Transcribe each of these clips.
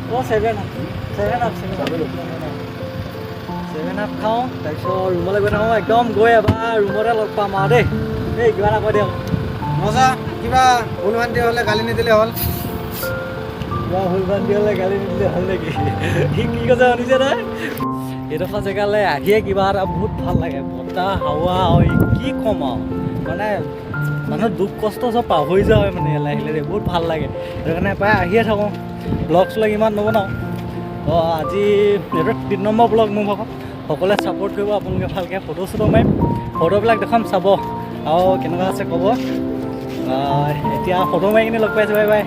7 up খাওঁ তাৰপিছত ৰুমলৈ গৈ থাকোঁ একদম গৈ এবাৰ ৰুমতে লগ পাম আৰু দেই এই কিবা এটা কৈ দিয়ক মজা কিবা ভুল-ভ্ৰান্তি হ'লে গালি নিদিলে হ'ল কিবা ভুল-ভ্ৰান্তি হ'লে গালি নিদিলে হ'ল নেকি সি কি কৈছে শুনিছে নাই এইডোখৰ জেগালৈ আহিয়ে কিবা এটা বহুত ভাল লাগে বতাহ হাৱা হয় কি ক'ম আৰু মানে মানুহৰ দুখ কষ্ট চব পাহৰি যোৱা হয় মানে ইয়ালৈ আহিলে বহুত ভাল লাগে সেইটো কাৰণে প্ৰায় আহিয়ে থাকোঁ ব্লগ চলগ ইমান নবনাওঁ তো আজি এইটো 3 নম্বৰ ব্লগ মোৰ ভাগত সকলোৱে ছাপোৰ্ট কৰিব আপোনালোকে ভালকৈ ফটো চটো মাৰিম ফটোবিলাক দেখাম চাব আৰু কেনেকুৱা আছে ক'ব এতিয়া ফটো মাৰি কিনে লগ পাইছোঁ বাই বাই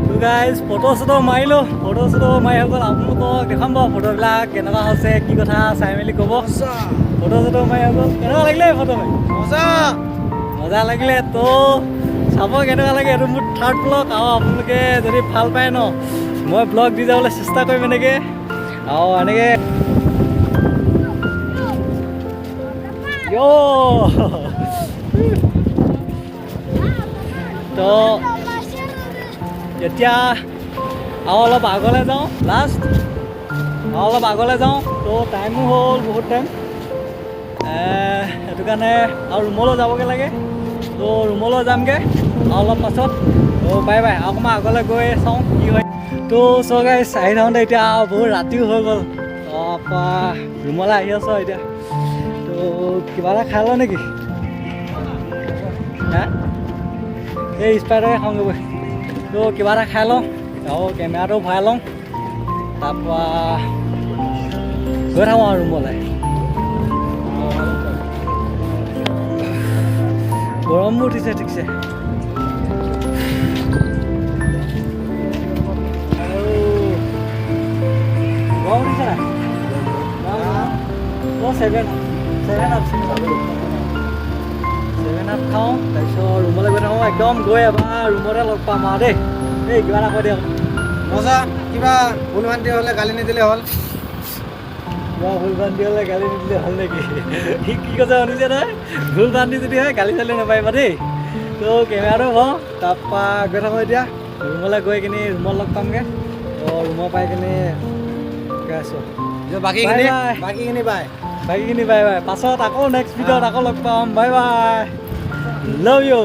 তো গাইজ ফটো চটো মাৰিলোঁ ফটো চটো মাৰি হৈ গ'ল আপোনালোকক দেখাম বাৰু ফটোবিলাক কেনেকুৱা হৈছে কি কথা চাই মেলি ক'ব ফটো চটো মাৰি হৈ গ'ল কেনেকুৱা লাগিলে ফটো মাৰি মজা মজা লাগিলে তো চাব কেনেকুৱা লাগে এইটো মোৰ 3rd ব্লগ আৰু আপোনালোকে যদি ভাল পায় ন মই ব্লগ দি যাবলৈ চেষ্টা কৰিম এনেকৈ আৰু এনেকৈ তো এতিয়া আৰু অলপ আগলৈ যাওঁ লাষ্ট আৰু অলপ আগলৈ যাওঁ তো টাইমো হ'ল বহুত টাইম সেইটো কাৰণে আৰু ৰুমলৈ যাবগৈ লাগে তো ৰুমলৈ যামগৈ আৰু অলপ পাছত তো বাই বাই অকণমান আগলৈ গৈ চাওঁ কি হয় তো চৰকাৰী আহি থাকোঁতে এতিয়া বহুত ৰাতিও হৈ গ'ল তাৰপৰা ৰুমলৈ আহি আছোঁ এতিয়া তো কিবা এটা খাই লওঁ নেকি হা এই স্পাইটাৰে খাওঁগৈ তো কিবা এটা খাই লওঁ আৰু কেমেৰাটো ভৰাই লওঁ তাৰপৰা গৈ থাকোঁ আৰু ৰুমলৈ গৰমো উঠিছে ঠিকছে আৰু গৰম উঠিছে নাই 7 আপ খাওঁ তাৰপিছত ৰুমলৈ গৈ থাকোঁ একদম গৈ এবাৰ ৰুমতে লগ পাম আৰু দেই এই কিবা এটা কৈ দিয়ক মজা কিবা ভুল-ভ্ৰান্তি হ'লে গালি নিদিলে হ'ল কিবা ভুল-ভ্ৰান্তি হ'লে গালি নিদিলে হ'ল নেকি সি কি কৈছে শুনিছে নাই ভুল-ভ্ৰান্তি যদি হয় গালি চালি নাপাৰিবা দেই তো কেমেৰাটো হওঁ তাৰপৰা গৈ থাকোঁ এতিয়া ৰুমলৈ গৈ কিনি ৰুমত লগ পামগৈ তো ৰুমৰ পাই কিনি গৈ আছোঁ বাকীখিনি বাই বাকীখিনি বাই বাই পাছত আকৌ নেক্সট ভিডিঅ'ত আকৌ লগ পাম বাই বাই লাভ ইউ